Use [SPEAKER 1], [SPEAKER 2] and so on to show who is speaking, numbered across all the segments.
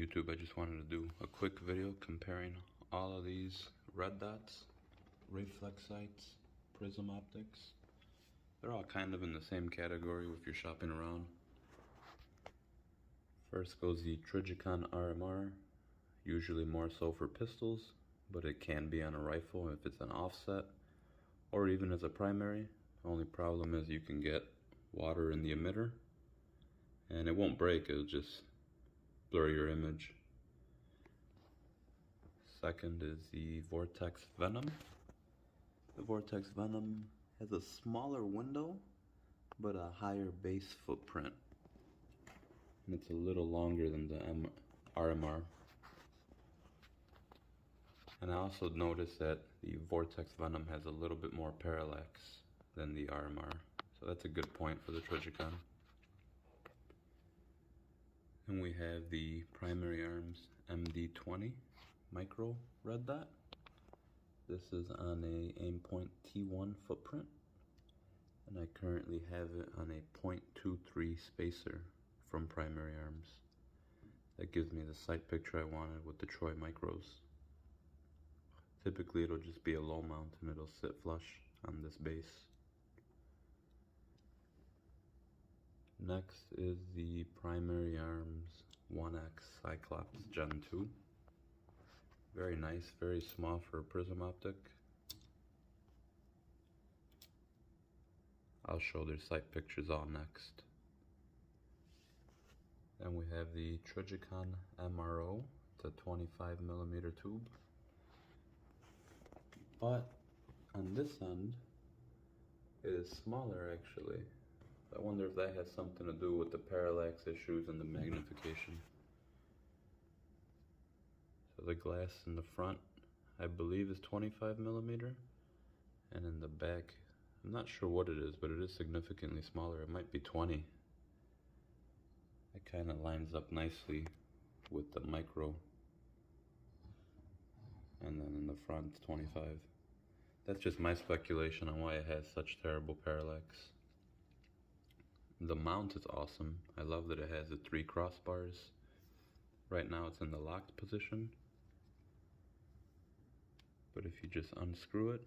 [SPEAKER 1] YouTube. I just wanted to do a quick video comparing all of these red dots, reflex sights, prism optics. They're all kind of in the same category if you're shopping around. First goes the Trijicon Rmr, usually more so for pistols, but it can be on a rifle if it's an offset, or even as a primary. The only problem is you can get water in the emitter, and it won't break, it'll just blur your image. Second is the Vortex Venom. The Vortex Venom has a smaller window, but a higher base footprint. And it's a little longer than the RMR. And I also noticed that the Vortex Venom has a little bit more parallax than the RMR. So that's a good point for the Trijicon. And we have the Primary Arms MD25 micro red dot. This is on a aimpoint T1 footprint, and I currently have it on a .23 spacer from Primary Arms. That gives me the sight picture I wanted with the Troy micros. Typically it'll just be a low mount and it'll sit flush on this base. Next is the Primary Arms 1X Cyclops Gen 2. Very nice, very small for a prism optic. I'll show their sight pictures all next. Then we have the Trijicon MRO. It's a 25mm tube. But on this end, it is smaller actually. I wonder if that has something to do with the parallax issues and the magnification. So the glass in the front, I believe, is 25mm, and in the back, I'm not sure what it is, but it is significantly smaller. It might be 20. It kind of lines up nicely with the micro, and then in the front, it's 25. That's just my speculation on why it has such terrible parallax. The mount is awesome. I love that it has the 3 crossbars. Right now it's in the locked position. But if you just unscrew it,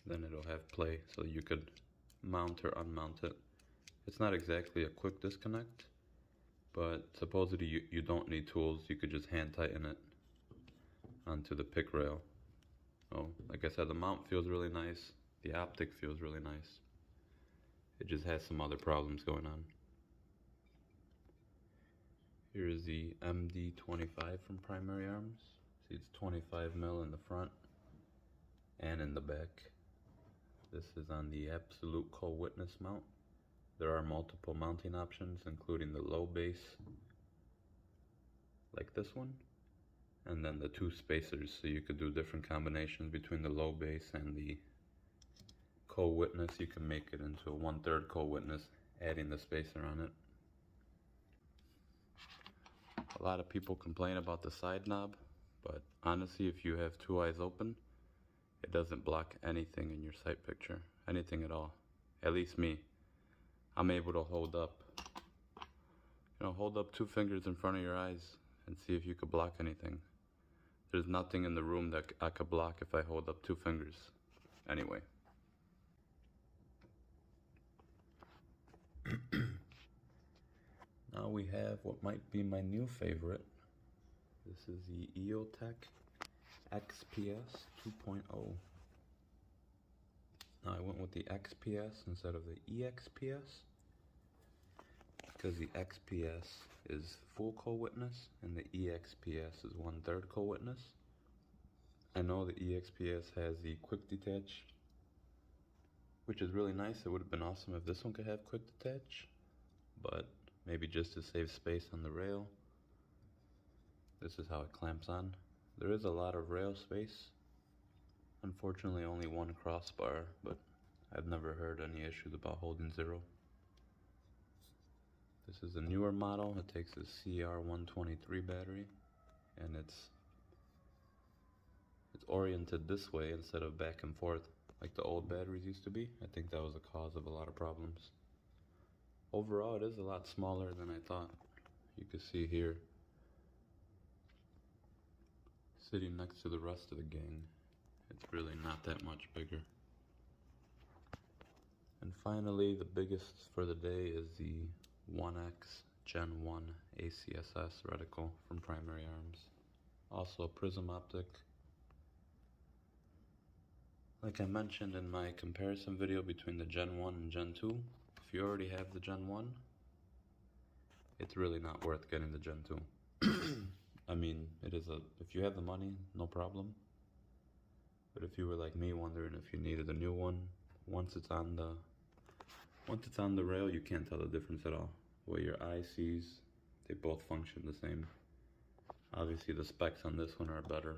[SPEAKER 1] then it'll have play, so you could mount or unmount it. It's not exactly a quick disconnect, but supposedly you don't need tools. You could just hand tighten it onto the pick rail. Oh, like I said, the mount feels really nice. The optic feels really nice. It just has some other problems going on. Here is the MD25 from Primary Arms. See, it's 25mm in the front and in the back. This is on the absolute co-witness mount. There are multiple mounting options, including the low base, like this one, and then the 2 spacers, so you could do different combinations between the low base and the co-witness. You can make it into a 1/3 co-witness, adding the spacer on it. A lot of people complain about the side knob, but honestly, if you have 2 eyes open, it doesn't block anything in your sight picture, anything at all. At least me. I'm able to hold up 2 fingers in front of your eyes and see if you could block anything. There's nothing in the room that I could block if I hold up 2 fingers. Anyway. Now we have what might be my new favorite. This is the Eotech XPS2-0. Now I went with the XPS instead of the EXPS because the XPS is full co-witness and the EXPS is 1/3 co-witness. I know the EXPS has the quick detach, which is really nice. It would have been awesome if this one could have quick detach, but maybe just to save space on the rail, this is how it clamps on. There is a lot of rail space. Unfortunately, only 1 crossbar, but I've never heard any issues about holding 0. This is a newer model. It takes a CR123 battery, and it's oriented this way instead of back and forth like the old batteries used to be. I think that was the cause of a lot of problems. overall it is a lot smaller than I thought. You can see here, sitting next to the rest of the gang, it's really not that much bigger. And finally, the biggest for the day is the 1X Gen 1 acss reticle from Primary Arms. Also a prism optic. Like I mentioned in my comparison video between the Gen 1 and Gen 2, if you already have the Gen 1, it's really not worth getting the Gen 2. I mean, if you have the money, no problem. But if you were like me wondering if you needed a new one, once it's on the rail, you can't tell the difference at all. What your eye sees, they both function the same. Obviously the specs on this one are better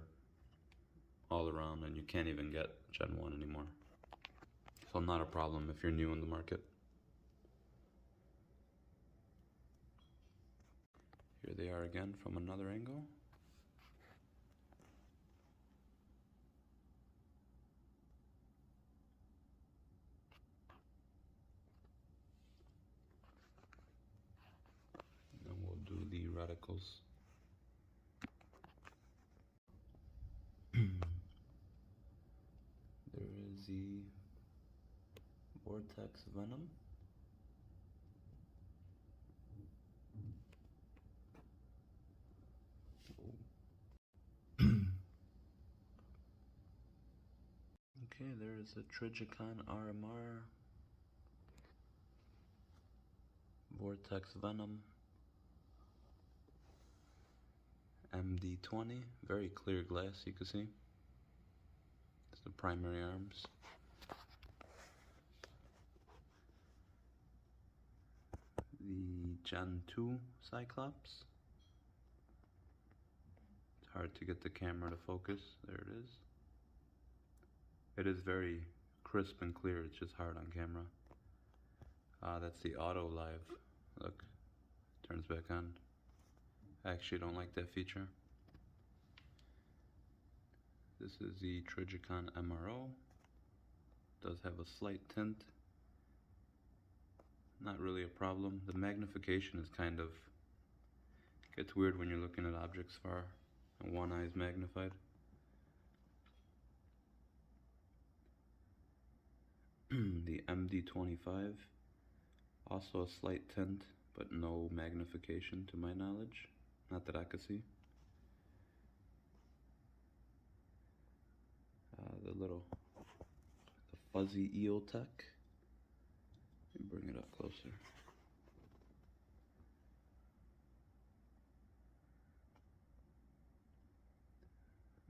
[SPEAKER 1] all around, and you can't even get Gen 1 anymore. So not a problem if you're new in the market. Here they are again from another angle. And then we'll do the reticles. There is the Vortex Venom. Okay, there is a Trijicon Rmr, Vortex Venom, MD20, very clear glass you can see. It's the Primary Arms. The Gen 2 Cyclops. It's hard to get the camera to focus. There it is. It is very crisp and clear, it's just hard on camera. That's the auto live. Look, turns back on. I actually don't like that feature. This is the Trijicon MRO. Does have a slight tint. Not really a problem. The magnification is kind of, gets weird when you're looking at objects far and one eye is magnified. The MD25, also a slight tint, but no magnification to my knowledge, not that I could see. The fuzzy Eotech. Let me bring it up closer.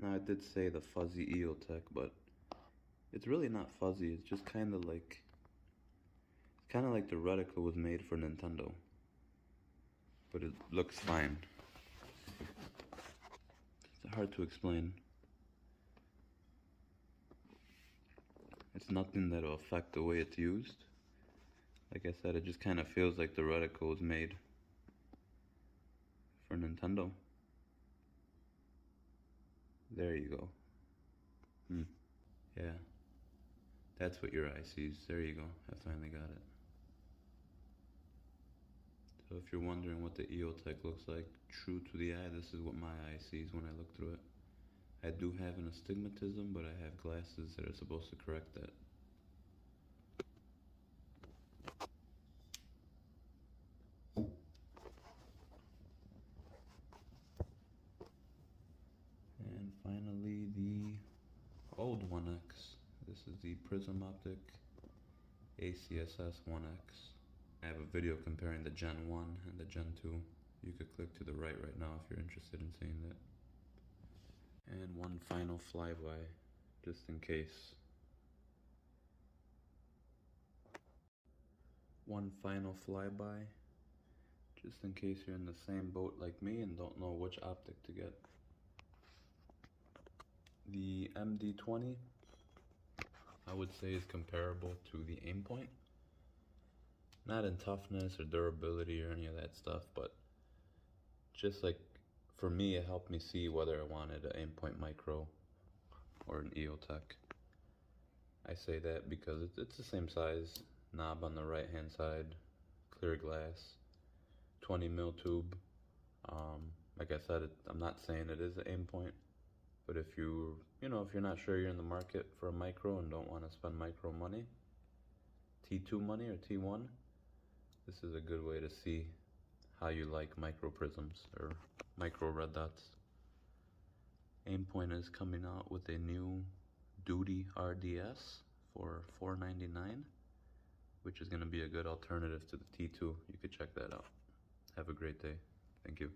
[SPEAKER 1] Now I did say the fuzzy Eotech, but it's really not fuzzy. It's just kind of like the reticle was made for Nintendo, but it looks fine. It's hard to explain. It's nothing that'll affect the way it's used. Like I said, it just kind of feels like the reticle was made for Nintendo. There you go. Yeah. That's what your eye sees. There you go. I finally got it. So if you're wondering what the Eotech looks like, true to the eye, this is what my eye sees when I look through it. I do have an astigmatism, but I have glasses that are supposed to correct that. And finally, the old 1X. This is the Prism Optic acss-1X. I have a video comparing the Gen 1 and the Gen 2. You could click to the right now if you're interested in seeing that. And one final flyby, just in case. One final flyby, just in case you're in the same boat like me and don't know which optic to get. The MD20, I would say, is comparable to the Aimpoint. Not in toughness or durability or any of that stuff, but just like, for me, it helped me see whether I wanted an Aimpoint Micro or an Eotech. I say that because it's the same size knob on the right hand side, clear glass, 20 mil tube. Like I said, I'm not saying it is an aim point, but if you know, if you're not sure you're in the market for a micro and don't want to spend micro money, T2 money or T1, this is a good way to see how you like micro prisms or micro red dots. Aimpoint is coming out with a new Duty RDS for $4.99, which is going to be a good alternative to the T2. You could check that out. Have a great day. Thank you.